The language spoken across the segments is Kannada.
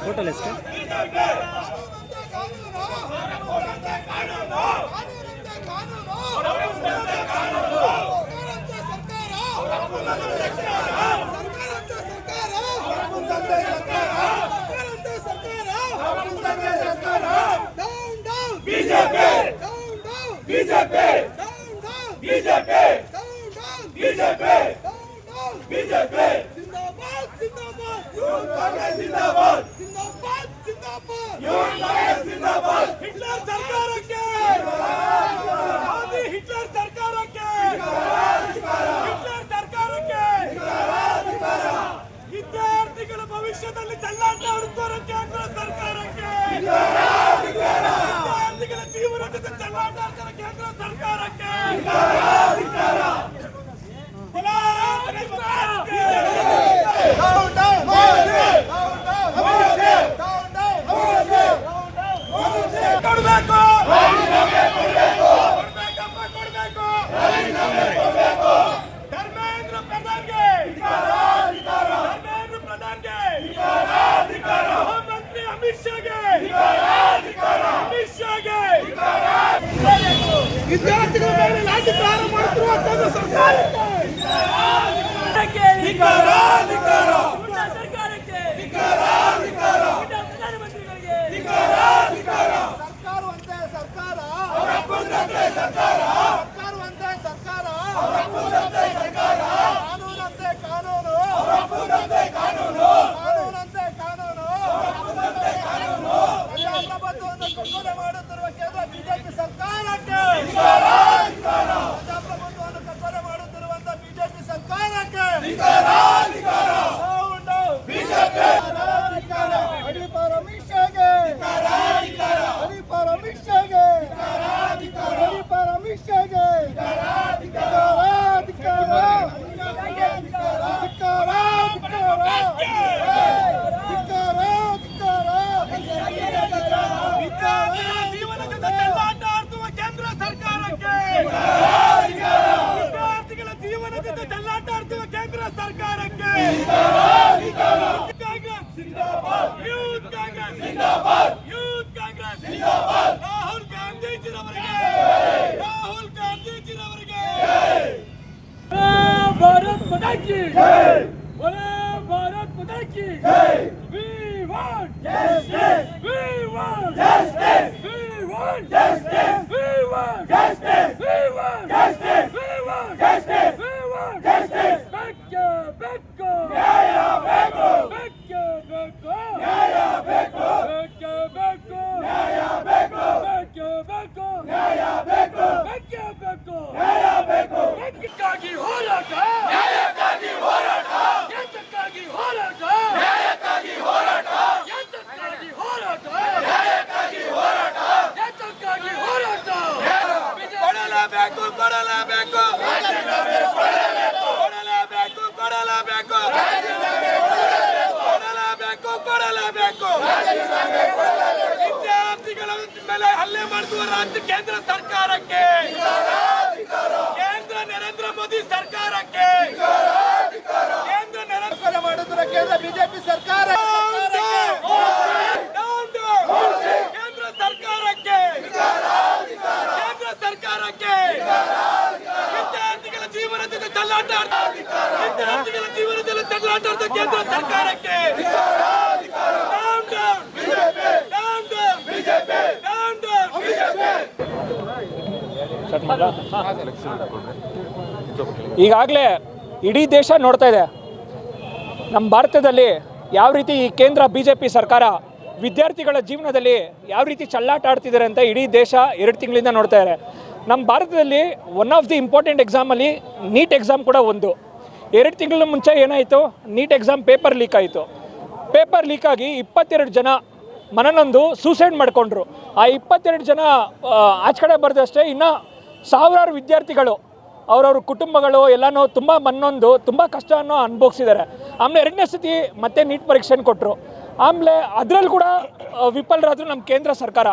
ಟೋಟಲ್ ಎಷ್ಟು? ವಿದ್ಯಾರ್ಥಿಗಳ ಭವಿಷ್ಯದಲ್ಲಿ ಚೆಲ್ಲಾಟ ಆಡುತ್ತಿರುವ ಕೇಂದ್ರ ಸರ್ಕಾರಕ್ಕೆ, ವಿದ್ಯಾರ್ಥಿಗಳ ಜೀವನದ ಚೆಲ್ಲಾಟ ಆಡುತ್ತಿರುವ ಕೇಂದ್ರ ಸರ್ಕಾರಕ್ಕೆ ಕೊಡಬೇಕು, ಧರ್ಮೇಂದ್ರ ಪ್ರಧಾನ್ಗೆ, ಧರ್ಮೇಂದ್ರ ಪ್ರಧಾನ್ಗೆ, ಗೃಹ ಮಂತ್ರಿ ಅಮಿತ್ ಶಾಗೆ, ಅಮಿತ್ ಶಾಗೆ, ವಿದ್ಯಾರ್ಥಿಗಳ ಮೇಲೆ ಲಾಠಿ ಪ್ರಹಾರ ಮಾಡುತ್ತಿರುವ ಕೇಂದ್ರ ಸರ್ಕಾರಕ್ಕೆ ಮಾಡುತ್ತಿರುವ ಕೇಂದ್ರ ಬಿಜೆಪಿ ಸರ್ಕಾರಕ್ಕೆ, ಪ್ರಜಾಪ್ರಭುತ್ವವನ್ನು ಕಗ್ಗೊಲೆ ಮಾಡುತ್ತಿರುವಂತಹ ಬಿಜೆಪಿ ಸರ್ಕಾರಕ್ಕೆ ವಿದ್ಯಾರ್ಥಿಗಳ ಜೀವನದಿಂದ ಚೆಲ್ಲಾಟ ಆಡುತ್ತಿರುವ ಕೇಂದ್ರ ಸರ್ಕಾರಕ್ಕೆ ಯೂತ್ ಕಾಂಗ್ರೆಸ್ ರಾಹುಲ್ ಗಾಂಧೀಜಿರವರಿಗೆ, ರಾಹುಲ್ ಗಾಂಧೀಜಿರವರಿಗೆ ಭಾರತ್ ಮಾತಾ ಕಿ ಜೈ, ಭಾರತ್ ಮಾತಾ ಕಿ ಜೈ. We want justice, we want justice, we want justice, we want justice, we want justice, we want justice, we want justice. Bekku, bekku, ನ್ಯಾಯ ಬೇಕು, bekku, bekku, ನ್ಯಾಯ ಬೇಕು, bekku, bekku, ನ್ಯಾಯ ಬೇಕು, bekku, bekku, ನ್ಯಾಯ ಬೇಕು, bekku, bekku, ನ್ಯಾಯ ಬೇಕು. ನ್ಯಾಯಕ್ಕಾಗಿ ಹೋರಾಟ, ನ್ಯಾಯಕ್ಕಾಗಿ ಹೋರಾಟ, ನ್ಯಾಯಕ್ಕಾಗಿ ಹೋರಾಟ, ನ್ಯಾಯಕ್ಕಾಗಿ ಹೋರಾಟ, ನ್ಯಾಯಕ್ಕಾಗಿ ಹೋರಾಟ, ನ್ಯಾಯಕ್ಕಾಗಿ ಹೋರಾಟ, ನ್ಯಾಯಕ್ಕಾಗಿ ಹೋರಾಟ. ಕೊಡಲೇಬೇಕು, ಕೊಡಲೇಬೇಕು, ಕೊಡಲೇಬೇಕು, ಕೊಡಲೇಬೇಕು, ಕೊಡಲೇಬೇಕು, ಕೊಡಲೇಬೇಕು. ವಿದ್ಯಾರ್ಥಿಗಳ ಮೇಲೆ ಹಲ್ಲೆ ಮಾಡುವ ರಾಜ್ಯ ಕೇಂದ್ರ ಸರ್ಕಾರಕ್ಕೆ, ಕೇಂದ್ರ ನರೇಂದ್ರ ಮೋದಿ ಸರ್ಕಾರಕ್ಕೆ, ಕೇಂದ್ರ ನರೇಂದ್ರ ಮಾಡುತ್ತಿರುವ ಕೇಂದ್ರ ಬಿಜೆಪಿ ಸರ್ಕಾರ ಕೇಂದ್ರ ಸರ್ಕಾರಕ್ಕೆ, ಕೇಂದ್ರ ಸರ್ಕಾರಕ್ಕೆ ವಿದ್ಯಾರ್ಥಿಗಳ ಜೀವನದಿಂದ ಚೆಲ್ಲಾಟ, ವಿದ್ಯಾರ್ಥಿಗಳ ಜೀವನದಲ್ಲಿ ಚೆಲ್ಲಾಟ ಕೇಂದ್ರ ಸರ್ಕಾರಕ್ಕೆ ಈಗಾಗಲೇ ಇಡೀ ದೇಶ ನೋಡ್ತಾ ಇದೆ ನಮ್ಮ ಭಾರತದಲ್ಲಿ ಯಾವ ರೀತಿ ಈ ಕೇಂದ್ರ BJP ಸರ್ಕಾರ ವಿದ್ಯಾರ್ಥಿಗಳ ಜೀವನದಲ್ಲಿ ಯಾವ ರೀತಿ ಚೆಲ್ಲಾಟ ಆಡ್ತಿದ್ದಾರೆ ಅಂತ ಇಡೀ ದೇಶ 2 ತಿಂಗಳಿಂದ ನೋಡ್ತಾ ಇದೆ. ನಮ್ಮ ಭಾರತದಲ್ಲಿ ಒನ್ ಆಫ್ ದಿ ಇಂಪಾರ್ಟೆಂಟ್ ಎಕ್ಸಾಮಲ್ಲಿ ನೀಟ್ ಎಕ್ಸಾಮ್ ಕೂಡ ಒಂದು. 2 ತಿಂಗಳ ಮುಂಚೆ ಏನಾಯಿತು, ನೀಟ್ ಎಕ್ಸಾಮ್ ಪೇಪರ್ ಲೀಕ್ ಆಯಿತು. ಪೇಪರ್ ಲೀಕ್ ಆಗಿ 22 ಜನ ಮನನೊಂದು ಸೂಸೈಡ್ ಮಾಡಿಕೊಂಡ್ರು. ಆ 22 ಜನ ಆಚೆ ಕಡೆ ಬರೆದಷ್ಟೇ ಇನ್ನು ಸಾವಿರಾರು ವಿದ್ಯಾರ್ಥಿಗಳು ಅವ್ರವ್ರ ಕುಟುಂಬಗಳು ಎಲ್ಲನೂ ತುಂಬ ಮನ್ನೊಂದು ತುಂಬ ಕಷ್ಟವನ್ನು ಅನುಭವಿಸಿದ್ದಾರೆ. ಆಮೇಲೆ ಎರಡನೇ ಸತಿ ಮತ್ತೆ ನೀಟ್ ಪರೀಕ್ಷೆನ ಕೊಟ್ಟರು. ಆಮೇಲೆ ಅದರಲ್ಲಿ ಕೂಡ ವಿಫಲರಾದರು ನಮ್ಮ ಕೇಂದ್ರ ಸರ್ಕಾರ.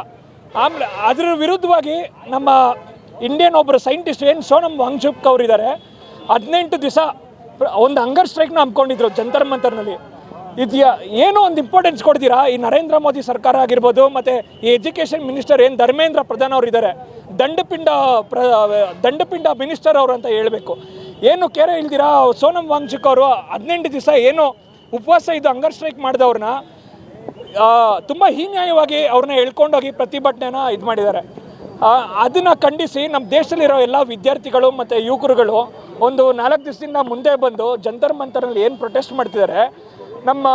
ಆಮೇಲೆ ಅದರ ವಿರುದ್ಧವಾಗಿ ನಮ್ಮ ಇಂಡಿಯನ್ ಒಬ್ಬರು ಸೈಂಟಿಸ್ಟ್ ಏನು ಸೋನಮ್ ವಾಂಗ್ಚುಕ್ ಅವರಿದ್ದಾರೆ, 18 ದಿವಸ ಒಂದು ಹಂಗರ್ ಸ್ಟ್ರೈಕ್ನ ಹಮ್ಮಿಕೊಂಡಿದ್ರು ಜಂತರ್ ಮಂತರ್ನಲ್ಲಿ. ಇದೆಯಾ ಏನೋ ಒಂದು ಇಂಪಾರ್ಟೆನ್ಸ್ ಕೊಡ್ತೀರಾ ಈ ನರೇಂದ್ರ ಮೋದಿ ಸರ್ಕಾರ ಆಗಿರ್ಬೋದು, ಮತ್ತು ಈ ಎಜುಕೇಷನ್ ಮಿನಿಸ್ಟರ್ ಏನು ಧರ್ಮೇಂದ್ರ ಪ್ರಧಾನ್ ಅವರು ಇದ್ದಾರೆ, ದಂಡಪಿಂಡ ಮಿನಿಸ್ಟರ್ ಅವರು ಅಂತ ಹೇಳಬೇಕು. ಏನು ಕೇರೆ ಇಲ್ದಿರಾ ಸೋನಮ್ ವಾಂಗ್ಚುಕ್ ಅವರು 18 ದಿವಸ ಏನು ಉಪವಾಸ ಇದು ಹಂಗರ್ ಸ್ಟ್ರೈಕ್ ಮಾಡಿದವ್ರನ್ನ ತುಂಬ ಹೀನ್ಯಾಯವಾಗಿ ಅವ್ರನ್ನ ಎಳ್ಕೊಂಡೋಗಿ ಪ್ರತಿಭಟನೆನ ಇದು ಮಾಡಿದ್ದಾರೆ. ಅದನ್ನು ಖಂಡಿಸಿ ನಮ್ಮ ದೇಶದಲ್ಲಿರೋ ಎಲ್ಲ ವಿದ್ಯಾರ್ಥಿಗಳು ಮತ್ತು ಯುವಕರುಗಳು ಒಂದು 4 ದಿವಸದಿಂದ ಮುಂದೆ ಬಂದು ಜಂತರ್ ಮಂತರಲ್ಲಿ ಏನು ಪ್ರೊಟೆಸ್ಟ್ ಮಾಡ್ತಿದ್ದಾರೆ. ನಮ್ಮ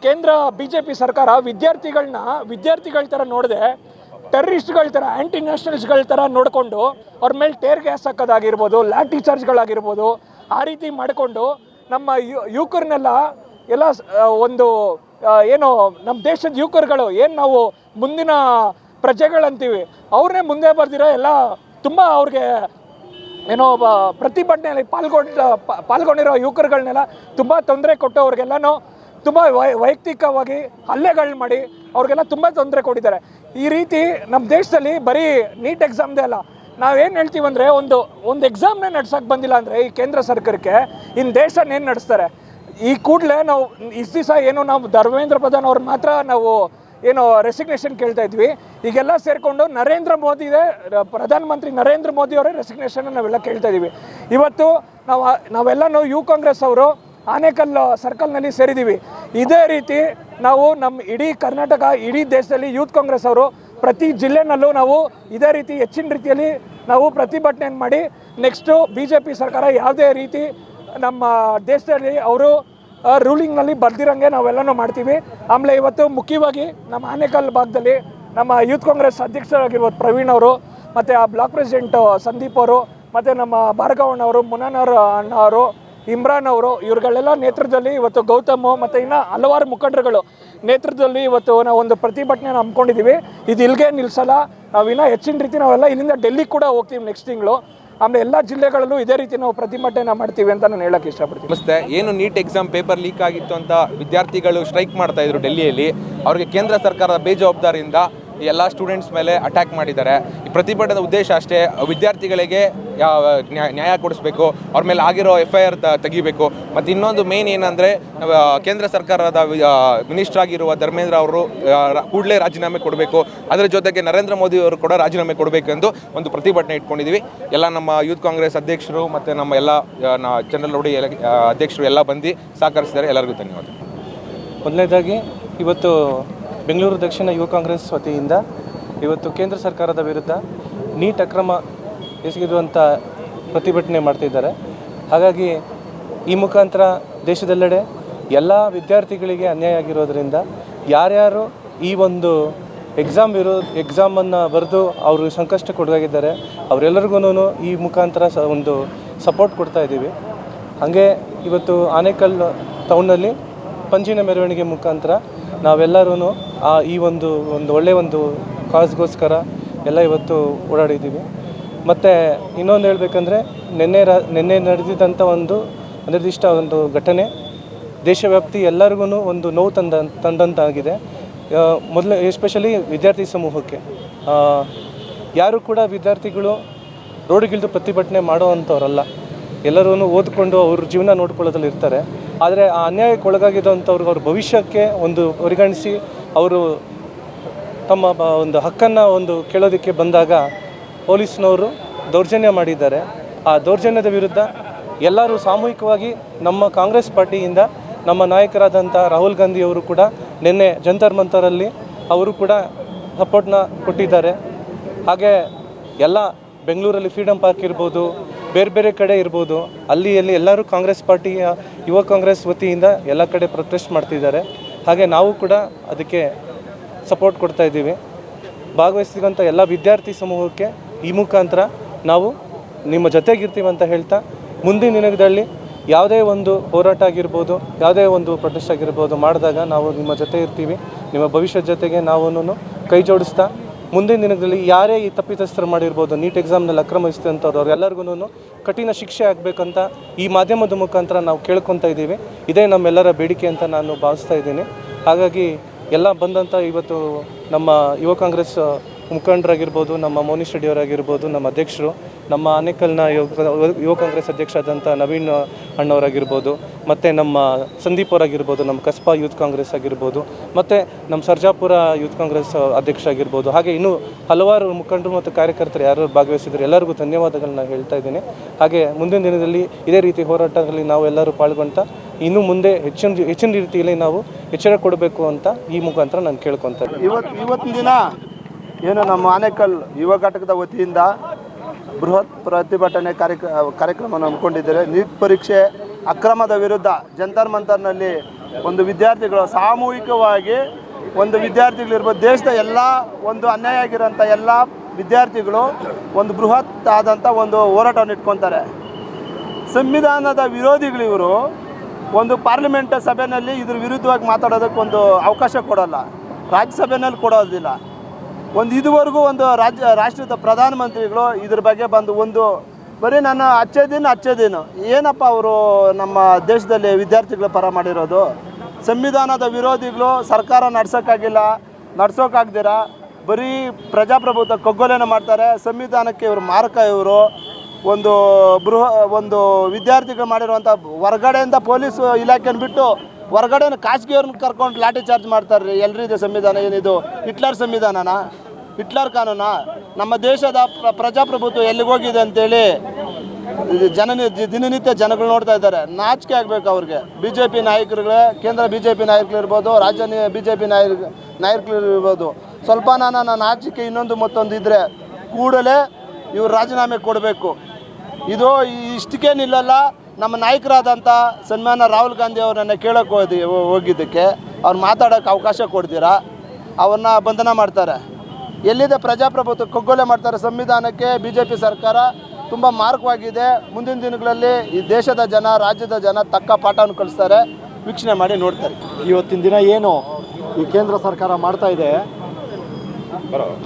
ಕೇಂದ್ರ BJP ಸರ್ಕಾರ ವಿದ್ಯಾರ್ಥಿಗಳ ಥರ ನೋಡದೆ ಟೆರರಿಸ್ಟ್ಗಳ ಥರ ಆ್ಯಂಟಿ ನ್ಯಾಷನಲಿಸ್ಟ್ಗಳ ಥರ ನೋಡಿಕೊಂಡು ಅವ್ರ ಮೇಲೆ ಟೇರ್ ಗ್ಯಾಸ್ ಹಾಕೋದಾಗಿರ್ಬೋದು, ಲಾಠಿ ಚಾರ್ಜ್ಗಳಾಗಿರ್ಬೋದು, ಆ ರೀತಿ ಮಾಡಿಕೊಂಡು ನಮ್ಮ ಯುವಕರನ್ನೆಲ್ಲ ಎಲ್ಲ ಒಂದು ಏನು ನಮ್ಮ ದೇಶದ ಯುವಕರುಗಳು ಏನು ನಾವು ಮುಂದಿನ ಪ್ರಜೆಗಳಂತೀವಿ ಅವ್ರನ್ನೇ ಮುಂದೆ ಬರ್ದಿರೋ ಎಲ್ಲ ತುಂಬ ಅವ್ರಿಗೆ ಏನೋ ಪ್ರತಿಭಟನೆಯಲ್ಲಿ ಪಾಲ್ಗೊಂಡಿರೋ ಯುವಕರುಗಳನ್ನೆಲ್ಲ ತುಂಬ ತೊಂದರೆ ಕೊಟ್ಟು ಅವ್ರಿಗೆಲ್ಲನೂ ತುಂಬ ವೈಯಕ್ತಿಕವಾಗಿ ಹಲ್ಲೆಗಳು ಮಾಡಿ ಅವ್ರಿಗೆಲ್ಲ ತುಂಬ ತೊಂದರೆ ಕೊಟ್ಟಿದ್ದಾರೆ. ಈ ರೀತಿ ನಮ್ಮ ದೇಶದಲ್ಲಿ ಬರೀ ನೀಟ್ ಎಕ್ಸಾಮ್ದೇ ಅಲ್ಲ, ನಾವೇನು ಹೇಳ್ತೀವಿ ಅಂದರೆ ಒಂದು ಎಕ್ಸಾಮ್ನೇ ನಡ್ಸೋಕ್ಕೆ ಬಂದಿಲ್ಲ ಅಂದರೆ ಈ ಕೇಂದ್ರ ಸರ್ಕಾರಕ್ಕೆ ಇನ್ನು ದೇಶನೇನು ನಡೆಸ್ತಾರೆ. ಈ ಕೂಡಲೇ ನಾವು ಇಷ್ಟು ದಿವಸ ಏನು ನಾವು ಧರ್ಮೇಂದ್ರ ಪ್ರಧಾನ್ ಅವ್ರು ಮಾತ್ರ ನಾವು ಏನು ರೆಸಿಗ್ನೇಷನ್ ಕೇಳ್ತಾ ಇದ್ವಿ, ಈಗೆಲ್ಲ ಸೇರಿಕೊಂಡು ನರೇಂದ್ರ ಮೋದಿದೇ ಪ್ರಧಾನಮಂತ್ರಿ ನರೇಂದ್ರ ಮೋದಿ ಅವರೇ ರೆಸಿಗ್ನೇಷನ್ ನಾವೆಲ್ಲ ಕೇಳ್ತಾ ಇದ್ದೀವಿ. ಇವತ್ತು ನಾವೆಲ್ಲನೂ ಯುವ ಕಾಂಗ್ರೆಸ್ ಅವರು ಆನೇಕಲ್ ಸರ್ಕಲ್ನಲ್ಲಿ ಸೇರಿದ್ದೀವಿ. ಇದೇ ರೀತಿ ನಾವು ನಮ್ಮ ಇಡೀ ಕರ್ನಾಟಕ, ಇಡೀ ದೇಶದಲ್ಲಿ ಯೂತ್ ಕಾಂಗ್ರೆಸ್ ಅವರು ಪ್ರತಿ ಜಿಲ್ಲೆನಲ್ಲೂ ನಾವು ಇದೇ ರೀತಿ ಹೆಚ್ಚಿನ ರೀತಿಯಲ್ಲಿ ನಾವು ಪ್ರತಿಭಟನೆಯನ್ನು ಮಾಡಿ ನೆಕ್ಸ್ಟು BJP ಸರ್ಕಾರ ಯಾವುದೇ ರೀತಿ ನಮ್ಮ ದೇಶದಲ್ಲಿ ಅವರು ರೂಲಿಂಗ್ನಲ್ಲಿ ಬರ್ದಿರಂಗೆ ನಾವೆಲ್ಲನೂ ಮಾಡ್ತೀವಿ. ಆಮೇಲೆ ಇವತ್ತು ಮುಖ್ಯವಾಗಿ ನಮ್ಮ ಆನೇಕಲ್ ಭಾಗದಲ್ಲಿ ನಮ್ಮ ಯೂತ್ ಕಾಂಗ್ರೆಸ್ ಅಧ್ಯಕ್ಷರಾಗಿರ್ಬೋದು ಪ್ರವೀಣ್ ಅವರು, ಮತ್ತು ಆ ಬ್ಲಾಕ್ ಪ್ರೆಸಿಡೆಂಟ್ ಸಂದೀಪ್ ಅವರು, ಮತ್ತು ನಮ್ಮ ಭಾರ್ಗವಣ್ಣವರು, ಮುನಾನವ್ರ ಅಣ್ಣ ಅವರು, ಇಮ್ರಾನ್ ಅವರು, ಇವ್ರುಗಳೆಲ್ಲ ನೇತೃತ್ವದಲ್ಲಿ ಇವತ್ತು ಗೌತಮ್ ಮತ್ತು ಇನ್ನು ಹಲವಾರು ಮುಖಂಡರುಗಳು ನೇತೃತ್ವದಲ್ಲಿ ಇವತ್ತು ನಾವು ಒಂದು ಪ್ರತಿಭಟನೆಯನ್ನು ಹಮ್ಮಿಕೊಂಡಿದ್ದೀವಿ. ಇದು ಇಲ್ಲಿಗೆ ನಿಲ್ಲಿಸಲ್ಲ, ನಾವು ಇನ್ನೂ ಹೆಚ್ಚಿನ ರೀತಿ ನಾವೆಲ್ಲ ಇಲ್ಲಿಂದ ಡೆಲ್ಲಿಗೆ ಕೂಡ ಹೋಗ್ತೀವಿ ನೆಕ್ಸ್ಟ್ ತಿಂಗಳು. ಆಮೇಲೆ ಎಲ್ಲ ಜಿಲ್ಲೆಗಳಲ್ಲೂ ಇದೇ ರೀತಿ ನಾವು ಪ್ರತಿಭಟನೆ ಮಾಡ್ತೀವಿ ಅಂತ ನಾನು ಹೇಳಕ್ಕೆ ಇಷ್ಟಪಡ್ತೀನಿ. ನಮಸ್ತೆ. ಏನು ನೀಟ್ ಎಕ್ಸಾಮ್ ಪೇಪರ್ ಲೀಕ್ ಆಗಿತ್ತು ಅಂತ ವಿದ್ಯಾರ್ಥಿಗಳು ಸ್ಟ್ರೈಕ್ ಮಾಡ್ತಾ ಇದ್ರು ಡೆಲ್ಲಿಯಲ್ಲಿ, ಅವ್ರಿಗೆ ಕೇಂದ್ರ ಸರ್ಕಾರದ ಬೇಜವಾಬ್ದಾರಿಯಿಂದ ಎಲ್ಲ ಸ್ಟೂಡೆಂಟ್ಸ್ ಮೇಲೆ ಅಟ್ಯಾಕ್ ಮಾಡಿದ್ದಾರೆ. ಈ ಪ್ರತಿಭಟನೆ ಉದ್ದೇಶ ಅಷ್ಟೇ, ವಿದ್ಯಾರ್ಥಿಗಳಿಗೆ ನ್ಯಾಯ ಕೊಡಿಸ್ಬೇಕು, ಅವ್ರ ಮೇಲೆ ಆಗಿರೋ FIR ತೆಗಿಬೇಕು. ಮತ್ತು ಇನ್ನೊಂದು ಮೇನ್ ಏನಂದರೆ ಕೇಂದ್ರ ಸರ್ಕಾರದ ಮಿನಿಸ್ಟರ್ ಆಗಿರುವ ಧರ್ಮೇಂದ್ರ ಅವರು ಕೂಡಲೇ ರಾಜೀನಾಮೆ ಕೊಡಬೇಕು, ಅದರ ಜೊತೆಗೆ ನರೇಂದ್ರ ಮೋದಿ ಅವರು ಕೂಡ ರಾಜೀನಾಮೆ ಕೊಡಬೇಕೆಂದು ಒಂದು ಪ್ರತಿಭಟನೆ ಇಟ್ಕೊಂಡಿದ್ದೀವಿ. ಎಲ್ಲ ನಮ್ಮ ಯೂತ್ ಕಾಂಗ್ರೆಸ್ ಅಧ್ಯಕ್ಷರು ಮತ್ತು ನಮ್ಮ ಎಲ್ಲ ಜನರಲ್ ನೋಡಿ ಅಧ್ಯಕ್ಷರು ಎಲ್ಲ ಬಂದು ಸಹಕರಿಸಿದ್ದಾರೆ. ಎಲ್ಲರಿಗೂ ಧನ್ಯವಾದ. ಮೊದಲನೇದಾಗಿ ಇವತ್ತು ಬೆಂಗಳೂರು ದಕ್ಷಿಣ ಯುವ ಕಾಂಗ್ರೆಸ್ ವತಿಯಿಂದ ಇವತ್ತು ಕೇಂದ್ರ ಸರ್ಕಾರದ ವಿರುದ್ಧ ನೀಟ್ ಅಕ್ರಮ ಎಸಗಿರುವಂಥ ಪ್ರತಿಭಟನೆ ಮಾಡ್ತಿದ್ದಾರೆ. ಹಾಗಾಗಿ ಈ ಮುಖಾಂತರ ದೇಶದೆಲ್ಲೆಡೆ ಎಲ್ಲ ವಿದ್ಯಾರ್ಥಿಗಳಿಗೆ ಅನ್ಯಾಯ ಆಗಿರೋದ್ರಿಂದ ಯಾರ್ಯಾರು ಈ ಒಂದು ಎಕ್ಸಾಮನ್ನು ಬರೆದು ಅವರು ಸಂಕಷ್ಟಕ್ಕೊಳಗಾಗಿದ್ದಾರೆ ಅವರೆಲ್ಲರಿಗೂ ಈ ಮುಖಾಂತರ ಒಂದು ಸಪೋರ್ಟ್ ಕೊಡ್ತಾ ಇದ್ದೀವಿ. ಹಾಗೆ ಇವತ್ತು ಆನೇಕಲ್ ಟೌನಲ್ಲಿ ಪಂಜಿನ ಮೆರವಣಿಗೆ ಮುಖಾಂತರ ನಾವೆಲ್ಲರೂ ಈ ಒಂದು ಒಳ್ಳೆಯ ಒಂದು ಕಾಸ್ಗೋಸ್ಕರ ಎಲ್ಲ ಇವತ್ತು ಓಡಾಡಿದ್ದೀವಿ. ಮತ್ತು ಇನ್ನೊಂದು ಹೇಳಬೇಕಂದ್ರೆ ನಿನ್ನೆ ನಡೆದಿದ್ದಂಥ ಒಂದು ನಿರ್ದಿಷ್ಟ ಒಂದು ಘಟನೆ ದೇಶವ್ಯಾಪ್ತಿ ಎಲ್ಲರಿಗೂ ಒಂದು ನೋವು ತಂದಂತಾಗಿದೆ. ಮೊದಲು ಎಸ್ಪೆಷಲಿ ವಿದ್ಯಾರ್ಥಿ ಸಮೂಹಕ್ಕೆ. ಯಾರು ಕೂಡ ವಿದ್ಯಾರ್ಥಿಗಳು ರೋಡ್ಗಿಳಿದು ಪ್ರತಿಭಟನೆ ಮಾಡೋ ಅಂಥವ್ರಲ್ಲ, ಎಲ್ಲರೂ ಓದ್ಕೊಂಡು ಅವ್ರ ಜೀವನ ನೋಡ್ಕೊಳ್ಳೋದ್ರಲ್ಲಿ ಇರ್ತಾರೆ. ಆದರೆ ಆ ಅನ್ಯಾಯಕ್ಕೆ ಒಳಗಾಗಿದ್ದಂಥವ್ರಿಗೆ ಅವ್ರ ಭವಿಷ್ಯಕ್ಕೆ ಒಂದು ಪರಿಗಣಿಸಿ ಅವರು ತಮ್ಮ ಒಂದು ಹಕ್ಕನ್ನು ಒಂದು ಕೇಳೋದಕ್ಕೆ ಬಂದಾಗ ಪೊಲೀಸ್ನವರು ದೌರ್ಜನ್ಯ ಮಾಡಿದ್ದಾರೆ. ಆ ದೌರ್ಜನ್ಯದ ವಿರುದ್ಧ ಎಲ್ಲರೂ ಸಾಮೂಹಿಕವಾಗಿ ನಮ್ಮ ಕಾಂಗ್ರೆಸ್ ಪಾರ್ಟಿಯಿಂದ ನಮ್ಮ ನಾಯಕರಾದಂಥ ರಾಹುಲ್ ಗಾಂಧಿಯವರು ಕೂಡ ನಿನ್ನೆ ಜಂತರ್ ಮಂತರಲ್ಲಿ ಅವರು ಕೂಡ ಸಪೋರ್ಟ್ನ ಕೊಟ್ಟಿದ್ದಾರೆ. ಹಾಗೆ ಎಲ್ಲ ಬೆಂಗಳೂರಲ್ಲಿ ಫ್ರೀಡಮ್ ಪಾರ್ಕ್ ಇರ್ಬೋದು, ಬೇರೆ ಬೇರೆ ಕಡೆ ಇರ್ಬೋದು, ಅಲ್ಲಿ ಎಲ್ಲರೂ ಕಾಂಗ್ರೆಸ್ ಪಾರ್ಟಿಯ ಯುವ ಕಾಂಗ್ರೆಸ್ ವತಿಯಿಂದ ಎಲ್ಲ ಕಡೆ ಪ್ರೊಟೆಸ್ಟ್ ಮಾಡ್ತಿದ್ದಾರೆ. ಹಾಗೆ ನಾವು ಕೂಡ ಅದಕ್ಕೆ ಸಪೋರ್ಟ್ ಕೊಡ್ತಾ ಇದ್ದೀವಿ. ಭಾಗವಹಿಸಿದಂಥ ಎಲ್ಲ ವಿದ್ಯಾರ್ಥಿ ಸಮೂಹಕ್ಕೆ ಈ ಮುಖಾಂತರ ನಾವು ನಿಮ್ಮ ಜೊತೆಗಿರ್ತೀವಿ ಅಂತ ಹೇಳ್ತಾ, ಮುಂದಿನ ದಿನದಲ್ಲಿ ಯಾವುದೇ ಒಂದು ಹೋರಾಟ ಆಗಿರ್ಬೋದು, ಯಾವುದೇ ಒಂದು ಪ್ರೊಟೆಸ್ಟ್ ಆಗಿರ್ಬೋದು ಮಾಡಿದಾಗ ನಾವು ನಿಮ್ಮ ಜೊತೆ ಇರ್ತೀವಿ. ನಿಮ್ಮ ಭವಿಷ್ಯದ ಜೊತೆಗೆ ನಾವು ಕೈ ಜೋಡಿಸ್ತಾ ಮುಂದಿನ ದಿನಗಳಲ್ಲಿ ಯಾರೇ ಈ ತಪ್ಪಿತಸ್ಥರು ಮಾಡಿರ್ಬೋದು, ನೀಟ್ ಎಕ್ಸಾಮ್ನಲ್ಲಿ ಅಕ್ರಮ ಎಸಗಿದಂಥವ್ರು ಅವ್ರೆಲ್ಲರಿಗೂ ಕಠಿಣ ಶಿಕ್ಷೆ ಆಗಬೇಕಂತ ಈ ಮಾಧ್ಯಮದ ಮುಖಾಂತರ ನಾವು ಕೇಳ್ಕೊತಾ ಇದ್ದೀವಿ. ಇದೇ ನಮ್ಮೆಲ್ಲರ ಬೇಡಿಕೆ ಅಂತ ನಾನು ಭಾವಿಸ್ತಾ ಇದ್ದೀನಿ. ಹಾಗಾಗಿ ಎಲ್ಲ ಬಂದಂಥ ಇವತ್ತು ನಮ್ಮ ಯುವ ಕಾಂಗ್ರೆಸ್ ಮುಖಂಡರಾಗಿರ್ಬೋದು, ನಮ್ಮ ಮೋನಿಶ್ ರೆಡ್ಡಿಯವರಾಗಿರ್ಬೋದು, ನಮ್ಮ ಅಧ್ಯಕ್ಷರು, ನಮ್ಮ ಆನೇಕಲ್ನ ಯುವ ಕಾಂಗ್ರೆಸ್ ಅಧ್ಯಕ್ಷರಾದಂಥ ನವೀನ್ ಅಣ್ಣವರಾಗಿರ್ಬೋದು, ಮತ್ತು ನಮ್ಮ ಸಂದೀಪ್ ಅವರಾಗಿರ್ಬೋದು, ನಮ್ಮ ಕಸ್ಬಾ ಯೂತ್ ಕಾಂಗ್ರೆಸ್ ಆಗಿರ್ಬೋದು, ಮತ್ತು ನಮ್ಮ ಸರ್ಜಾಪುರ ಯೂತ್ ಕಾಂಗ್ರೆಸ್ ಅಧ್ಯಕ್ಷರಾಗಿರ್ಬೋದು, ಹಾಗೆ ಇನ್ನೂ ಹಲವಾರು ಮುಖಂಡರು ಮತ್ತು ಕಾರ್ಯಕರ್ತರು ಯಾರು ಭಾಗವಹಿಸಿದ್ರು ಎಲ್ಲರಿಗೂ ಧನ್ಯವಾದಗಳನ್ನ ಹೇಳ್ತಾ ಇದ್ದೀನಿ. ಹಾಗೆ ಮುಂದಿನ ದಿನದಲ್ಲಿ ಇದೇ ರೀತಿ ಹೋರಾಟದಲ್ಲಿ ನಾವು ಎಲ್ಲರೂ ಪಾಲ್ಗೊಂತ ಇನ್ನು ಮುಂದೆ ಹೆಚ್ಚಿನ ರೀತಿಯಲ್ಲಿ ನಾವು ಎಚ್ಚರ ಕೊಡಬೇಕು ಅಂತ ಈ ಮುಖಾಂತರ ನಾನು ಕೇಳ್ಕೊತಾ ಇದ್ದೀನಿ. ಇವತ್ತಿನ ದಿನ ಏನು ನಮ್ಮ ಆನೇಕಲ್ ಯುವ ಘಟಕದ ವತಿಯಿಂದ ಬೃಹತ್ ಪ್ರತಿಭಟನೆ ಕಾರ್ಯಕ್ರಮವನ್ನು ಹಮ್ಮಿಕೊಂಡಿದ್ದಾರೆ. ನೀಟ್ ಪರೀಕ್ಷೆ ಅಕ್ರಮದ ವಿರುದ್ಧ ಜಂತರ್ ಮಂತರ್ನಲ್ಲಿ ಒಂದು ವಿದ್ಯಾರ್ಥಿಗಳು ಸಾಮೂಹಿಕವಾಗಿ ಒಂದು ವಿದ್ಯಾರ್ಥಿಗಳಿರ್ಬೋದು, ದೇಶದ ಎಲ್ಲ ಒಂದು ಅನ್ಯಾಯ ಆಗಿರೋಂಥ ಎಲ್ಲ ವಿದ್ಯಾರ್ಥಿಗಳು ಒಂದು ಬೃಹತ್ ಆದಂಥ ಒಂದು ಹೋರಾಟವನ್ನು ಇಟ್ಕೊತಾರೆ. ಸಂವಿಧಾನದ ವಿರೋಧಿಗಳಿವರು ಒಂದು ಪಾರ್ಲಿಮೆಂಟ್ ಸಭೆಯಲ್ಲಿ ಇದ್ರ ವಿರುದ್ಧವಾಗಿ ಮಾತಾಡೋದಕ್ಕೆ ಒಂದು ಅವಕಾಶ ಕೊಡೋಲ್ಲ, ರಾಜ್ಯಸಭೆಯಲ್ಲಿ ಕೊಡೋದಿಲ್ಲ. ಇದುವರೆಗೂ ಒಂದು ರಾಷ್ಟ್ರದ ಪ್ರಧಾನಮಂತ್ರಿಗಳು ಇದ್ರ ಬಗ್ಗೆ ಬಂದು ಒಂದು ಬರೀ ನಾನು ಅಚ್ಚೇದಿನ ಏನಪ್ಪ ಅವರು ನಮ್ಮ ದೇಶದಲ್ಲಿ ವಿದ್ಯಾರ್ಥಿಗಳ ಪರ ಮಾಡಿರೋದು. ಸಂವಿಧಾನದ ವಿರೋಧಿಗಳು ಸರ್ಕಾರ ನಡ್ಸೋಕ್ಕಾಗ್ದಿರ ಬರೀ ಪ್ರಜಾಪ್ರಭುತ್ವ ಕಗ್ಗೊಲೆನ ಮಾಡ್ತಾರೆ. ಸಂವಿಧಾನಕ್ಕೆ ಇವರು ಮಾರಕ. ಇವರು ಒಂದು ವಿದ್ಯಾರ್ಥಿಗಳು ಮಾಡಿರುವಂಥ ಹೊರಗಡೆಯಿಂದ ಪೊಲೀಸ್ ಇಲಾಖೆನ ಬಿಟ್ಟು ಹೊರಗಡೆನ ಖಾಸಗಿಯವ್ರನ್ನ ಕರ್ಕೊಂಡು ಲಾಠಿ ಚಾರ್ಜ್ ಮಾಡ್ತಾರೆ. ಎಲ್ರಿದೆ ಸಂವಿಧಾನ ಏನಿದು ಹಿಟ್ಲರ್ ಸಂವಿಧಾನನಾ, ಹಿಟ್ಲರ್ ಕಾನೂನಾ? ನಮ್ಮ ದೇಶದ ಪ್ರಜಾಪ್ರಭುತ್ವ ಎಲ್ಲಿಗೋಗಿದೆ ಅಂತೇಳಿ ದಿನನಿತ್ಯ ಜನಗಳು ನೋಡ್ತಾ ಇದ್ದಾರೆ. ನಾಚಿಕೆ ಆಗಬೇಕು ಅವ್ರಿಗೆ. ಬಿ ಜೆ ಪಿ ನಾಯಕರುಗಳೇ, ಕೇಂದ್ರ ಬಿ ಜೆ ಪಿ ನಾಯಕರಿರ್ಬೋದು, ರಾಜ್ಯ ಬಿ ಜೆ ಪಿ ನಾಯಕರಿರ್ಬೋದು, ಸ್ವಲ್ಪ ನಾಚಿಕೆ ಇನ್ನೊಂದು ಮತ್ತೊಂದು ಇದ್ದರೆ ಕೂಡಲೇ ಇವರು ರಾಜೀನಾಮೆ ಕೊಡಬೇಕು. ಇದು ಇಷ್ಟಕ್ಕೆ ನಿಲ್ಲಲ್ಲ. ನಮ್ಮ ನಾಯಕರಾದಂಥ ಸನ್ಮಾನ ರಾಹುಲ್ ಗಾಂಧಿ ಅವರನ್ನು ಕೇಳೋಕ್ಕೆ ಹೋಗಿದ್ದಕ್ಕೆ ಅವ್ರು ಮಾತಾಡೋಕ್ಕೆ ಅವಕಾಶ ಕೊಡ್ತೀರಾ, ಅವ್ರನ್ನ ಬಂಧನ ಮಾಡ್ತಾರೆ. ಎಲ್ಲಿದೆ ಪ್ರಜಾಪ್ರಭುತ್ವ? ಕಗ್ಗೊಲೆ ಮಾಡ್ತಾರೆ. ಸಂವಿಧಾನಕ್ಕೆ ಬಿ ಜೆ ಪಿ ಸರ್ಕಾರ ತುಂಬ ಮಾರಕವಾಗಿದೆ. ಮುಂದಿನ ದಿನಗಳಲ್ಲಿ ಈ ದೇಶದ ಜನ, ರಾಜ್ಯದ ಜನ ತಕ್ಕ ಪಾಠವನ್ನು ಕಲಿಸ್ತಾರೆ. ವೀಕ್ಷಣೆ ಮಾಡಿ ನೋಡ್ತಾರೆ. ಇವತ್ತಿನ ದಿನ ಏನು ಈ ಕೇಂದ್ರ ಸರ್ಕಾರ ಮಾಡ್ತಾ ಇದೆ,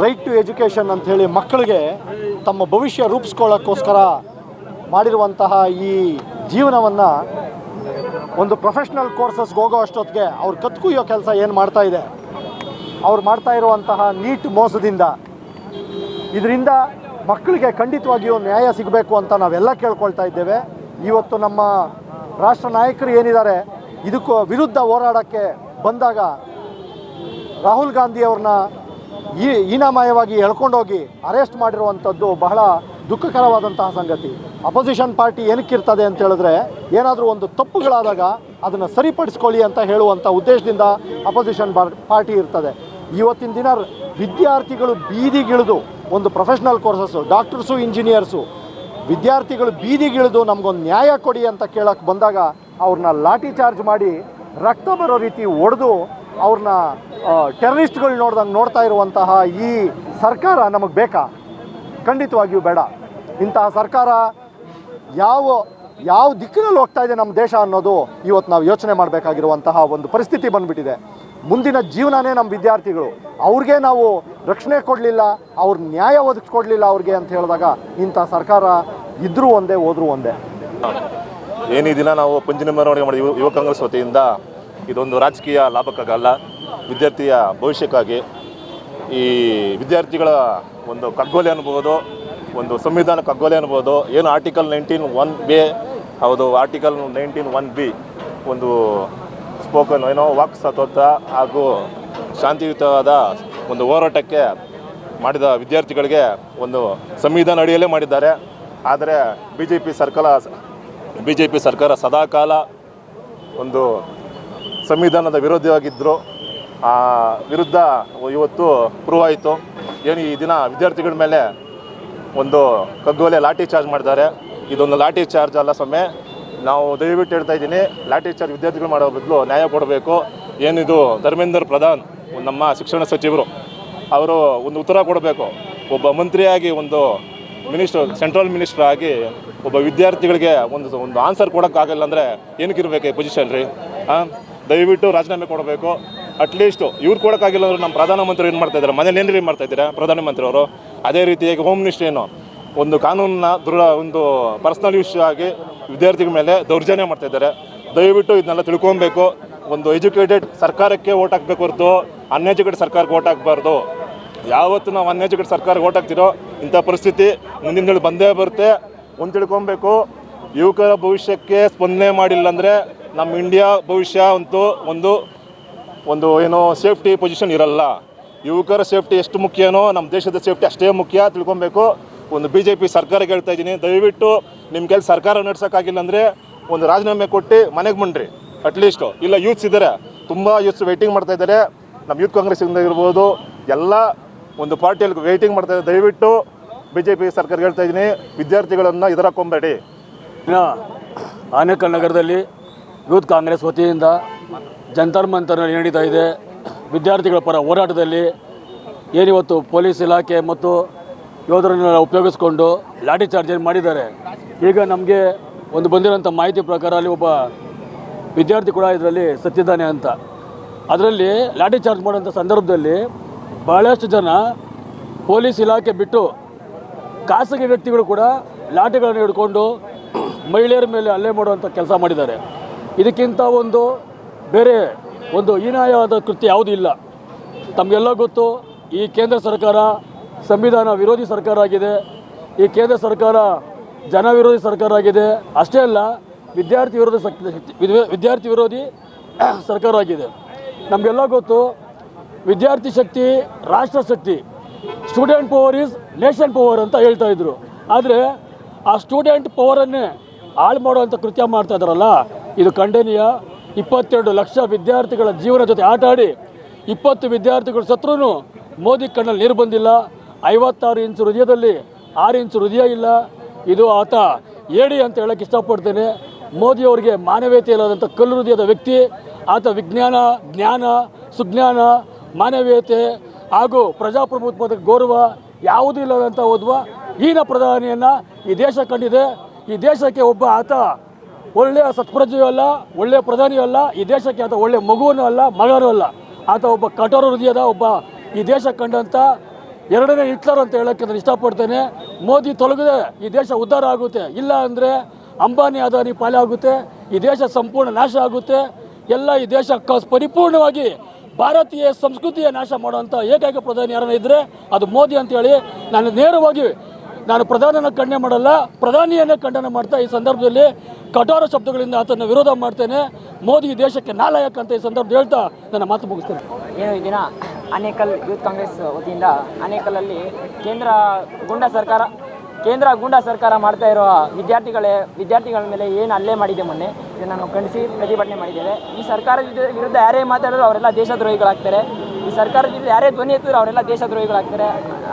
ರೈಟ್ ಟು ಎಜುಕೇಷನ್ ಅಂಥೇಳಿ ಮಕ್ಕಳಿಗೆ ತಮ್ಮ ಭವಿಷ್ಯ ರೂಪಿಸ್ಕೊಳ್ಳೋಕ್ಕೋಸ್ಕರ ಮಾಡಿರುವಂತಹ ಈ ಜೀವನವನ್ನು ಒಂದು ಪ್ರೊಫೆಷ್ನಲ್ ಕೋರ್ಸಸ್ಗೆ ಹೋಗೋ ಅಷ್ಟೊತ್ತಿಗೆ ಅವ್ರು ಕತ್ಕುಯ್ಯೋ ಕೆಲಸ ಏನು ಮಾಡ್ತಾ ಇದೆ, ಅವ್ರು ಮಾಡ್ತಾ ಇರುವಂತಹ ನೀಟ್ ಮೋಸದಿಂದ ಇದರಿಂದ ಮಕ್ಕಳಿಗೆ ಖಂಡಿತವಾಗಿಯೂ ನ್ಯಾಯ ಸಿಗಬೇಕು ಅಂತ ನಾವೆಲ್ಲ ಕೇಳ್ಕೊಳ್ತಾ ಇದ್ದೇವೆ. ಇವತ್ತು ನಮ್ಮ ರಾಷ್ಟ್ರ ನಾಯಕರು ಏನಿದ್ದಾರೆ ಇದಕ್ಕೂ ವಿರುದ್ಧ ಹೋರಾಡೋಕ್ಕೆ ಬಂದಾಗ ರಾಹುಲ್ ಗಾಂಧಿ ಅವ್ರನ್ನ ಹೀನಾಮಯವಾಗಿ ಎಳ್ಕೊಂಡೋಗಿ ಅರೆಸ್ಟ್ ಮಾಡಿರುವಂಥದ್ದು ಬಹಳ ದುಃಖಕರವಾದಂತಹ ಸಂಗತಿ. ಅಪೋಸಿಷನ್ ಪಾರ್ಟಿ ಏನಕ್ಕಿರ್ತದೆ ಅಂತ ಹೇಳಿದ್ರೆ, ಏನಾದರೂ ಒಂದು ತಪ್ಪುಗಳಾದಾಗ ಅದನ್ನು ಸರಿಪಡಿಸ್ಕೊಳ್ಳಿ ಅಂತ ಹೇಳುವಂಥ ಉದ್ದೇಶದಿಂದ ಅಪೋಸಿಷನ್ ಪಾರ್ಟಿ ಇರ್ತದೆ. ಇವತ್ತಿನ ದಿನ ವಿದ್ಯಾರ್ಥಿಗಳು ಬೀದಿಗಿಳಿದು ಒಂದು ಪ್ರೊಫೆಷ್ನಲ್ ಕೋರ್ಸಸ್ಸು, ಡಾಕ್ಟರ್ಸು, ಇಂಜಿನಿಯರ್ಸು, ವಿದ್ಯಾರ್ಥಿಗಳು ಬೀದಿಗಿಳಿದು ನಮಗೊಂದು ನ್ಯಾಯ ಕೊಡಿ ಅಂತ ಕೇಳೋಕ್ಕೆ ಬಂದಾಗ ಅವ್ರನ್ನ ಲಾಠಿ ಚಾರ್ಜ್ ಮಾಡಿ ರಕ್ತ ಬರೋ ರೀತಿ ಹೊಡೆದು ಅವ್ರನ್ನ ಟೆರರಿಸ್ಟ್ಗಳು ನೋಡ್ತಾ ಇರುವಂತಹ ಈ ಸರ್ಕಾರ ನಮಗೆ ಬೇಕಾ? ಖಂಡಿತವಾಗಿಯೂ ಬೇಡ. ಇಂತಹ ಸರ್ಕಾರ ಯಾವ ದಿಕ್ಕಿನಲ್ಲಿ ಹೋಗ್ತಾ ಇದೆ ನಮ್ಮ ದೇಶ ಅನ್ನೋದು ಇವತ್ತು ನಾವು ಯೋಚನೆ ಮಾಡಬೇಕಾಗಿರುವಂತಹ ಒಂದು ಪರಿಸ್ಥಿತಿ ಬಂದುಬಿಟ್ಟಿದೆ. ಮುಂದಿನ ಜೀವನನೇ ನಮ್ಮ ವಿದ್ಯಾರ್ಥಿಗಳು, ಅವ್ರಿಗೆ ನಾವು ರಕ್ಷಣೆ ಕೊಡಲಿಲ್ಲ, ಅವ್ರ ನ್ಯಾಯ ಒದಗಿಸ್ಕೊಡ್ಲಿಲ್ಲ ಅವ್ರಿಗೆ ಅಂತ ಹೇಳಿದಾಗ ಇಂಥ ಸರ್ಕಾರ ಇದ್ರೂ ಒಂದೇ ಹೋದ್ರೂ ಒಂದೇ. ಈ ದಿನ ನಾವು ಪಂಜಿನ ಮೆರವಣಿಗೆ ಮಾಡಿದ ಯುವ ಕಾಂಗ್ರೆಸ್ ವತಿಯಿಂದ ಇದೊಂದು ರಾಜಕೀಯ ಲಾಭಕ್ಕಾಗಲ್ಲ, ವಿದ್ಯಾರ್ಥಿಯ ಭವಿಷ್ಯಕ್ಕಾಗಿ ಈ ವಿದ್ಯಾರ್ಥಿಗಳ ಒಂದು ಕಗ್ಗೊಲೆ ಅನ್ಬೋದು, ಒಂದು ಸಂವಿಧಾನ ಕಗ್ಗೊಲೆ ಅನ್ಬೋದು. ಏನು ಆರ್ಟಿಕಲ್ 19(1)(a) ಹೌದು, ಆರ್ಟಿಕಲ್ 19(1)(b) ಒಂದು ಸ್ಪೋಕನ್ ವಾಕ್ ಸ್ವಾತಂತ್ರ್ಯ ಹಾಗೂ ಶಾಂತಿಯುತವಾದ ಒಂದು ಹೋರಾಟಕ್ಕೆ ಮಾಡಿದ ವಿದ್ಯಾರ್ಥಿಗಳಿಗೆ ಒಂದು ಸಂವಿಧಾನ ಅಡಿಯಲ್ಲೇ ಮಾಡಿದ್ದಾರೆ. ಆದರೆ ಬಿ ಜೆ ಪಿ ಸರ್ಕಾರ ಸದಾಕಾಲ ಒಂದು ಸಂವಿಧಾನದ ವಿರೋಧಿಯಾಗಿದ್ದರು. ಆ ವಿರುದ್ಧ ಇವತ್ತು ಪ್ರೂವ್ ಆಯಿತು. ಏನು ಈ ದಿನ ವಿದ್ಯಾರ್ಥಿಗಳ ಮೇಲೆ ಒಂದು ಕಗ್ಗೊಲೆ ಲಾಠಿ ಚಾರ್ಜ್ ಮಾಡಿದ್ದಾರೆ. ಇದೊಂದು ಲಾಠಿ ಚಾರ್ಜ್ ಅಲ್ಲ ಸ್ವಾಮಿ, ನಾವು ದಯವಿಟ್ಟು ಹೇಳ್ತಾ ಇದ್ದೀನಿ, ಲಾಠಿ ಚಾರ್ಜ್ ವಿದ್ಯಾರ್ಥಿಗಳು ಮಾಡೋ ಬದಲು ನ್ಯಾಯ ಕೊಡಬೇಕು. ಏನಿದು ಧರ್ಮೇಂದ್ರ ಪ್ರಧಾನ್ ನಮ್ಮ ಶಿಕ್ಷಣ ಸಚಿವರು ಅವರು ಒಂದು ಉತ್ತರ ಕೊಡಬೇಕು. ಒಬ್ಬ ಮಂತ್ರಿಯಾಗಿ, ಒಂದು ಸೆಂಟ್ರಲ್ ಮಿನಿಸ್ಟರ್ ಆಗಿ ಒಬ್ಬ ವಿದ್ಯಾರ್ಥಿಗಳಿಗೆ ಒಂದು ಆನ್ಸರ್ ಕೊಡೋಕ್ಕಾಗಲ್ಲ ಅಂದರೆ ಏನಕ್ಕಿರಬೇಕು ಈ ಪೊಸಿಷನ್ ರೀ? ದಯವಿಟ್ಟು ರಾಜೀನಾಮೆ ಕೊಡಬೇಕು. ಅಟ್ಲೀಸ್ಟ್ ಇವ್ರು ಕೊಡೋಕ್ಕಾಗಿಲ್ಲ ಅಂದ್ರೆ ನಮ್ಮ ಪ್ರಧಾನಮಂತ್ರಿ ಏನು ಮಾಡ್ತಾ ಇದ್ದಾರೆ, ಮನೇಲಿ ಏನ್ರಿ ಮಾಡ್ತಾ ಇದ್ದಾರೆ ಪ್ರಧಾನಮಂತ್ರಿ ಅವರು? ಅದೇ ರೀತಿಯಾಗಿ ಹೋಮ್ ಮಿನಿಸ್ಟ್ರಿ ಏನು ಒಂದು ಕಾನೂನನ್ನ ಒಂದು ಪರ್ಸ್ನಲ್ ಇಶ್ಯೂ ಆಗಿ ವಿದ್ಯಾರ್ಥಿಗಳ ಮೇಲೆ ದೌರ್ಜನ್ಯ ಮಾಡ್ತಾ ಇದ್ದಾರೆ. ದಯವಿಟ್ಟು ಇದನ್ನೆಲ್ಲ ತಿಳ್ಕೊಬೇಕು. ಒಂದು ಎಜುಕೇಟೆಡ್ ಸರ್ಕಾರಕ್ಕೆ ಓಟ್ ಹಾಕಬೇಕು ಹೊರತು ಅನ್ಎಜುಕೇಟೆಡ್ ಸರ್ಕಾರಕ್ಕೆ ಓಟ್ ಹಾಕಬಾರ್ದು. ಯಾವತ್ತು ನಾವು ಅನ್ಎಜುಕೇಟೆಡ್ ಸರ್ಕಾರಕ್ಕೆ ಓಟ್ ಹಾಕ್ತಿರೋ ಇಂಥ ಪರಿಸ್ಥಿತಿ ಮುಂದಿನ ದಿನ ಬಂದೇ ಬರುತ್ತೆ. ಒಂದು ತಿಳ್ಕೊಬೇಕು, ಯುವಕರ ಭವಿಷ್ಯಕ್ಕೆ ಸ್ಪಂದನೆ ಮಾಡಿಲ್ಲ ಅಂದರೆ ನಮ್ಮ ಇಂಡಿಯಾ ಭವಿಷ್ಯ ಅಂತೂ ಒಂದು ಏನೋ ಸೇಫ್ಟಿ ಪೊಸಿಷನ್ ಇರಲ್ಲ. ಯುವಕರ ಸೇಫ್ಟಿ ಎಷ್ಟು ಮುಖ್ಯನೋ ನಮ್ಮ ದೇಶದ ಸೇಫ್ಟಿ ಅಷ್ಟೇ ಮುಖ್ಯ, ತಿಳ್ಕೊಬೇಕು. ಒಂದು BJP ಸರ್ಕಾರಕ್ಕೆ ಹೇಳ್ತಾ ಇದ್ದೀನಿ, ದಯವಿಟ್ಟು ನಿಮ್ಮ ಕೆಲಸ ಸರ್ಕಾರ ನಡೆಸೋಕ್ಕಾಗಿಲ್ಲ ಅಂದರೆ ಒಂದು ರಾಜೀನಾಮೆ ಕೊಟ್ಟು ಮನೆಗೆ ಬನ್ನಿರಿ ಅಟ್ಲೀಸ್ಟು. ಇಲ್ಲ ಯೂತ್ಸ್ ಇದ್ದಾರೆ, ತುಂಬ ಯೂತ್ಸ್ ವೆಯ್ಟಿಂಗ್ ಮಾಡ್ತಾ ಇದ್ದಾರೆ. ನಮ್ಮ ಯೂತ್ ಕಾಂಗ್ರೆಸ್ಸಿಂದ ಇರ್ಬೋದು, ಎಲ್ಲ ಒಂದು ಪಾರ್ಟಿಯಲ್ಲಿ ವೆಯ್ಟಿಂಗ್ ಮಾಡ್ತಾ ಇದ್ದಾರೆ. ದಯವಿಟ್ಟು BJP ಸರ್ಕಾರಕ್ಕೆ ಹೇಳ್ತಾ ಇದ್ದೀನಿ, ವಿದ್ಯಾರ್ಥಿಗಳನ್ನು ಎದುರಾಕೊಂಬೇಡಿ. ಆನೇಕಲ್ ನಗರದಲ್ಲಿ ಯೂತ್ ಕಾಂಗ್ರೆಸ್ ವತಿಯಿಂದ ಜಂತರ್ ಮಂತರ್ ನಡೀತಾ ಇದೆ. ವಿದ್ಯಾರ್ಥಿಗಳ ಪರ ಹೋರಾಟದಲ್ಲಿ ಏನಿವತ್ತು ಪೊಲೀಸ್ ಇಲಾಖೆ ಮತ್ತು ಯೋಧರನ್ನೆಲ್ಲ ಉಪಯೋಗಿಸ್ಕೊಂಡು ಲಾಠಿ ಚಾರ್ಜ್ ಮಾಡಿದ್ದಾರೆ. ಈಗ ನಮಗೆ ಒಂದು ಬಂದಿರೋಂಥ ಮಾಹಿತಿ ಪ್ರಕಾರ ಅಲ್ಲಿ ಒಬ್ಬ ವಿದ್ಯಾರ್ಥಿ ಕೂಡ ಇದರಲ್ಲಿ ಸತ್ತಿದ್ದಾನೆ ಅಂತ. ಅದರಲ್ಲಿ ಲಾಠಿ ಚಾರ್ಜ್ ಮಾಡೋಂಥ ಸಂದರ್ಭದಲ್ಲಿ ಭಾಳಷ್ಟು ಜನ ಪೊಲೀಸ್ ಇಲಾಖೆ ಬಿಟ್ಟು ಖಾಸಗಿ ವ್ಯಕ್ತಿಗಳು ಕೂಡ ಲಾಠಿಗಳನ್ನು ಹಿಡ್ಕೊಂಡು ಮಹಿಳೆಯರ ಮೇಲೆ ಹಲ್ಲೆ ಮಾಡುವಂಥ ಕೆಲಸ ಮಾಡಿದ್ದಾರೆ. ಇದಕ್ಕಿಂತ ಒಂದು ಬೇರೆ ಒಂದು ಹೀನಾಯವಾದ ಕೃತ್ಯ ಯಾವುದೂ ಇಲ್ಲ. ತಮಗೆಲ್ಲ ಗೊತ್ತು, ಈ ಕೇಂದ್ರ ಸರ್ಕಾರ ಸಂವಿಧಾನ ವಿರೋಧಿ ಸರ್ಕಾರ ಆಗಿದೆ. ಈ ಕೇಂದ್ರ ಸರ್ಕಾರ ಜನ ವಿರೋಧಿ ಸರ್ಕಾರ ಆಗಿದೆ. ಅಷ್ಟೇ ಅಲ್ಲ, ವಿದ್ಯಾರ್ಥಿ ವಿರೋಧಿ ಸರ್ಕಾರ ಆಗಿದೆ. ನಮಗೆಲ್ಲ ಗೊತ್ತು, ವಿದ್ಯಾರ್ಥಿ ಶಕ್ತಿ ರಾಷ್ಟ್ರ ಶಕ್ತಿ, student power is nation power ಅಂತ ಹೇಳ್ತಾ ಇದ್ರು. ಆದರೆ ಆ ಸ್ಟೂಡೆಂಟ್ ಪವರನ್ನೇ ಹಾಳು ಮಾಡುವಂಥ ಕೃತ್ಯ ಮಾಡ್ತಾ ಇದ್ದಾರಲ್ಲ, ಇದು ಖಂಡನೀಯ. 22 ಲಕ್ಷ ವಿದ್ಯಾರ್ಥಿಗಳ ಜೀವನ ಜೊತೆ ಆಟ ಆಡಿ 20 ವಿದ್ಯಾರ್ಥಿಗಳು ಸತ್ರೂ ಮೋದಿ ಕಣ್ಣಲ್ಲಿ ನೀರು ಬಂದಿಲ್ಲ. 56 ಇಂಚು ಹೃದಯದಲ್ಲಿ 6 ಇಂಚು ಹೃದಯ ಇಲ್ಲ. ಇದು ಆತ ಹೇಳಿ ಅಂತ ಹೇಳೋಕ್ಕೆ ಇಷ್ಟಪಡ್ತೇನೆ. ಮೋದಿಯವರಿಗೆ ಮಾನವೀಯತೆ ಇಲ್ಲದಂಥ ಕಲ್ಲು ಹೃದಯದ ವ್ಯಕ್ತಿ ಆತ. ವಿಜ್ಞಾನ, ಜ್ಞಾನ, ಸುಜ್ಞಾನ, ಮಾನವೀಯತೆ ಹಾಗೂ ಪ್ರಜಾಪ್ರಭುತ್ವದ ಗೌರವ ಯಾವುದೂ ಇಲ್ಲದಂಥ ಓದುವ ಹೀನ ಪ್ರಧಾನಿಯನ್ನು ಈ ದೇಶ ಕಂಡಿದೆ. ಈ ದೇಶಕ್ಕೆ ಒಬ್ಬ ಆತ ಒಳ್ಳೆಯ ಸತ್ಪ್ರಜೆಯೂ ಅಲ್ಲ, ಒಳ್ಳೆಯ ಪ್ರಧಾನಿಯೂ ಅಲ್ಲ. ಈ ದೇಶಕ್ಕೆ ಆತ ಒಳ್ಳೆಯ ಮಗುವೂ ಅಲ್ಲ, ಮಗನೂ ಅಲ್ಲ. ಆತ ಒಬ್ಬ ಕಠೋರ ಹೃದಯದ ಒಬ್ಬ ಈ ದೇಶ ಕಂಡಂಥ 2ನೇ ಹಿಟ್ಲರ್ ಅಂತ ಹೇಳೋಕ್ಕೆ ನಾನು ಇಷ್ಟಪಡ್ತೇನೆ. ಮೋದಿ ತೊಲಗದೆ ಈ ದೇಶ ಉದ್ಧಾರ ಆಗುತ್ತೆ, ಇಲ್ಲ ಅಂದರೆ ಅಂಬಾನಿ ಅದಾನಿ ಪಾಲೆ ಆಗುತ್ತೆ. ಈ ದೇಶ ಸಂಪೂರ್ಣ ನಾಶ ಆಗುತ್ತೆ. ಎಲ್ಲ ಈ ದೇಶ ಪರಿಪೂರ್ಣವಾಗಿ ಭಾರತೀಯ ಸಂಸ್ಕೃತಿಯ ನಾಶ ಮಾಡುವಂಥ ಏಕೈಕ ಪ್ರಧಾನಿ ಯಾರನ್ನ ಇದ್ದರೆ ಅದು ಮೋದಿ ಅಂತೇಳಿ ನಾನು ಪ್ರಧಾನಿಯನ್ನು ಖಂಡನೆ ಮಾಡಲ್ಲ, ಪ್ರಧಾನಿಯನ್ನೇ ಖಂಡನೆ ಮಾಡ್ತಾ ಈ ಸಂದರ್ಭದಲ್ಲಿ ಕಠೋರ ಶಬ್ದಗಳಿಂದ ಆತನ ವಿರೋಧ ಮಾಡ್ತೇನೆ. ಮೋದಿ ಈ ದೇಶಕ್ಕೆ ನಾಲಾಯಕ ಅಂತ ಈ ಸಂದರ್ಭದಲ್ಲಿ ಹೇಳ್ತಾ ನನ್ನ ಮಾತು ಮುಗಿಸ್ತೇನೆ. ಏನು ಈ ದಿನ ಆನೇಕಲ್ ಯೂತ್ ಕಾಂಗ್ರೆಸ್ ವತಿಯಿಂದ ಆನೇಕಲ್ಲಲ್ಲಿ ಕೇಂದ್ರ ಗೂಂಡಾ ಸರ್ಕಾರ ಮಾಡ್ತಾ ಇರೋ ವಿದ್ಯಾರ್ಥಿಗಳ ಮೇಲೆ ಏನು ಹಲ್ಲೆ ಮಾಡಿದೆ ಮೊನ್ನೆ, ಇದನ್ನು ಖಂಡಿಸಿ ಪ್ರತಿಭಟನೆ ಮಾಡಿದ್ದೇವೆ. ಈ ಸರ್ಕಾರದ ವಿರುದ್ಧ ಯಾರೇ ಮಾತಾಡಿದ್ರು ಅವರೆಲ್ಲ ದೇಶದ್ರೋಹಿಗಳಾಗ್ತಾರೆ. ಈ ಸರ್ಕಾರದ ವಿರುದ್ಧ ಯಾರೇ ಧ್ವನಿ ಎತ್ತಿದ್ರು ಅವರೆಲ್ಲ ದೇಶದ್ರೋಹಿಗಳಾಗ್ತಾರೆ.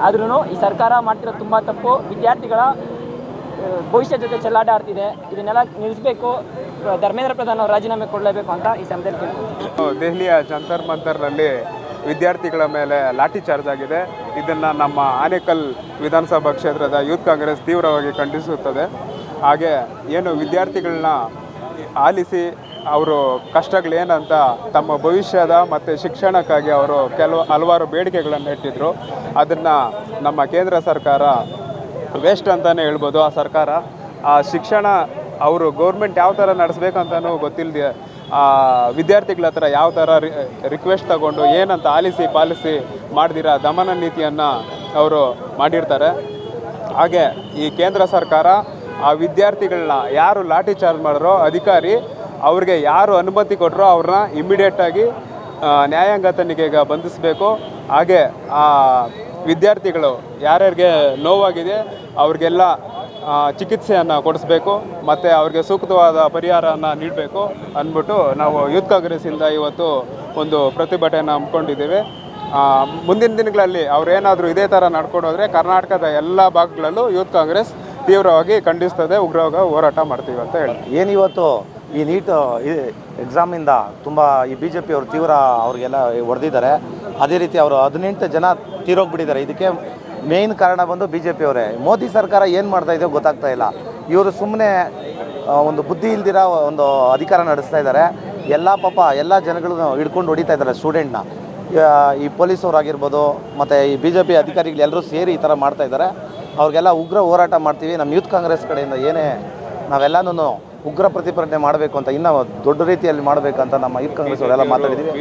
ಆದ್ರೂ ಈ ಸರ್ಕಾರ ಮಾಡ್ತಿರೋದು ತುಂಬ ತಪ್ಪು. ವಿದ್ಯಾರ್ಥಿಗಳ ಭವಿಷ್ಯ ಜೊತೆ ಚೆಲ್ಲಾಟ ಆಡ್ತಿದೆ. ಇದನ್ನೆಲ್ಲ ನಿಲ್ಲಿಸಬೇಕು. ಧರ್ಮೇಂದ್ರ ಪ್ರಧಾನ್ ಅವರು ರಾಜೀನಾಮೆ ಕೊಡಲೇಬೇಕು ಅಂತ ಈ ಸಮಯದಲ್ಲಿ ಕೇಳ್ತೀನಿ. ದೆಹಲಿಯ ಜಂತರ್ ಮಂತರ್ನಲ್ಲಿ ವಿದ್ಯಾರ್ಥಿಗಳ ಮೇಲೆ ಲಾಠಿ ಚಾರ್ಜ್ ಆಗಿದೆ. ಇದನ್ನು ನಮ್ಮ ಆನೇಕಲ್ ವಿಧಾನಸಭಾ ಕ್ಷೇತ್ರದ ಯೂತ್ ಕಾಂಗ್ರೆಸ್ ತೀವ್ರವಾಗಿ ಖಂಡಿಸುತ್ತದೆ. ಹಾಗೆ ಏನು ವಿದ್ಯಾರ್ಥಿಗಳನ್ನ ಆಲಿಸಿ ಅವರು ಕಷ್ಟಗಳೇನಂತ ತಮ್ಮ ಭವಿಷ್ಯದ ಮತ್ತು ಶಿಕ್ಷಣಕ್ಕಾಗಿ ಅವರು ಹಲವಾರು ಬೇಡಿಕೆಗಳನ್ನು ಇಟ್ಟಿದ್ದರು. ಅದನ್ನು ನಮ್ಮ ಕೇಂದ್ರ ಸರ್ಕಾರ ವೇಸ್ಟ್ ಅಂತಲೇ ಹೇಳ್ಬೋದು. ಆ ಸರ್ಕಾರ ಆ ಶಿಕ್ಷಣ ಅವರು ಗೌರ್ಮೆಂಟ್ ಯಾವ ಥರ ನಡೆಸ್ಬೇಕಂತನೂ ಗೊತ್ತಿಲ್ಲದೆ ವಿದ್ಯಾರ್ಥಿಗಳ ಹತ್ರ ಯಾವ ಥರ ರಿಕ್ವೆಸ್ಟ್ ತಗೊಂಡು ಏನಂತ ಪಾಲಿಸಿ ಮಾಡ್ದಿರ ದಮನ ನೀತಿಯನ್ನು ಅವರು ಮಾಡಿರ್ತಾರೆ. ಹಾಗೆ ಈ ಕೇಂದ್ರ ಸರ್ಕಾರ ಆ ವಿದ್ಯಾರ್ಥಿಗಳನ್ನ ಯಾರು ಲಾಠಿ ಚಾರ್ಜ್ ಮಾಡಿರೋ ಅಧಿಕಾರಿ ಅವ್ರಿಗೆ ಯಾರು ಅನುಮತಿ ಕೊಟ್ಟರೋ ಅವ್ರನ್ನ ಇಮ್ಮಿಡಿಯೇಟಾಗಿ ನ್ಯಾಯಾಂಗ ತನಿಖೆಗೆ ಬಂಧಿಸಬೇಕು. ಹಾಗೆ ಆ ವಿದ್ಯಾರ್ಥಿಗಳು ಯಾರ್ಯಾರಿಗೆ ನೋವಾಗಿದೆ ಅವ್ರಿಗೆಲ್ಲ ಚಿಕಿತ್ಸೆಯನ್ನು ಕೊಡಿಸ್ಬೇಕು ಮತ್ತು ಅವ್ರಿಗೆ ಸೂಕ್ತವಾದ ಪರಿಹಾರನ ನೀಡಬೇಕು ಅಂದ್ಬಿಟ್ಟು ನಾವು ಯೂತ್ ಕಾಂಗ್ರೆಸ್ಸಿಂದ ಇವತ್ತು ಒಂದು ಪ್ರತಿಭಟನೆ ಹಮ್ಮಿಕೊಂಡಿದ್ದೇವೆ. ಮುಂದಿನ ದಿನಗಳಲ್ಲಿ ಅವರೇನಾದರೂ ಇದೇ ಥರ ನಡ್ಕೊಂಡು ಹೋದರೆ ಕರ್ನಾಟಕದ ಎಲ್ಲ ಭಾಗಗಳಲ್ಲೂ ಯೂತ್ ಕಾಂಗ್ರೆಸ್ ತೀವ್ರವಾಗಿ ಖಂಡಿಸ್ತದೆ, ಉಗ್ರವಾಗಿ ಹೋರಾಟ ಮಾಡ್ತೀವಿ ಅಂತ ಹೇಳಿ. ಏನಿವತ್ತು ಈ ನೀಟ್ ಎಕ್ಸಾಮಿಂದ ತುಂಬ ಈ BJP ಅವರು ತೀವ್ರ ಅವ್ರಿಗೆಲ್ಲ ಹೊಡೆದಿದ್ದಾರೆ. ಅದೇ ರೀತಿ ಅವರು 18 ಜನ ತೀರೋಗ್ಬಿಟ್ಟಿದ್ದಾರೆ. ಇದಕ್ಕೆ ಮೇಯ್ನ್ ಕಾರಣ ಬಂದು BJP ಅವರೇ. ಮೋದಿ ಸರ್ಕಾರ ಏನು ಮಾಡ್ತಾ ಇದೆಯೋ ಗೊತ್ತಾಗ್ತಾ ಇಲ್ಲ. ಇವರು ಸುಮ್ಮನೆ ಒಂದು ಬುದ್ಧಿ ಇಲ್ದಿರ ಒಂದು ಅಧಿಕಾರ ನಡೆಸ್ತಾ ಇದ್ದಾರೆ. ಎಲ್ಲ ಪಾಪ ಎಲ್ಲ ಜನಗಳನ್ನು ಹಿಡ್ಕೊಂಡು ಹೊಡಿತಾ ಇದ್ದಾರೆ ಸ್ಟೂಡೆಂಟ್ನ. ಈ ಪೊಲೀಸವ್ರಾಗಿರ್ಬೋದು ಮತ್ತು ಈ BJP ಅಧಿಕಾರಿಗಳು ಎಲ್ಲರೂ ಸೇರಿ ಈ ಥರ ಮಾಡ್ತಾ ಇದ್ದಾರೆ. ಅವ್ರಿಗೆಲ್ಲ ಉಗ್ರ ಹೋರಾಟ ಮಾಡ್ತೀವಿ. ನಮ್ಮ ಯೂತ್ ಕಾಂಗ್ರೆಸ್ ಕಡೆಯಿಂದ ಏನೇ ನಾವೆಲ್ಲನೂ ಉಗ್ರ ಪ್ರತಿಭಟನೆ ಮಾಡಬೇಕು ಅಂತ, ಇನ್ನೂ ದೊಡ್ಡ ರೀತಿಯಲ್ಲಿ ಮಾಡಬೇಕಂತ ನಮ್ಮ ಯೂತ್ ಕಾಂಗ್ರೆಸ್ ಅವರೆಲ್ಲ ಮಾತಾಡಿದ್ದೀವಿ.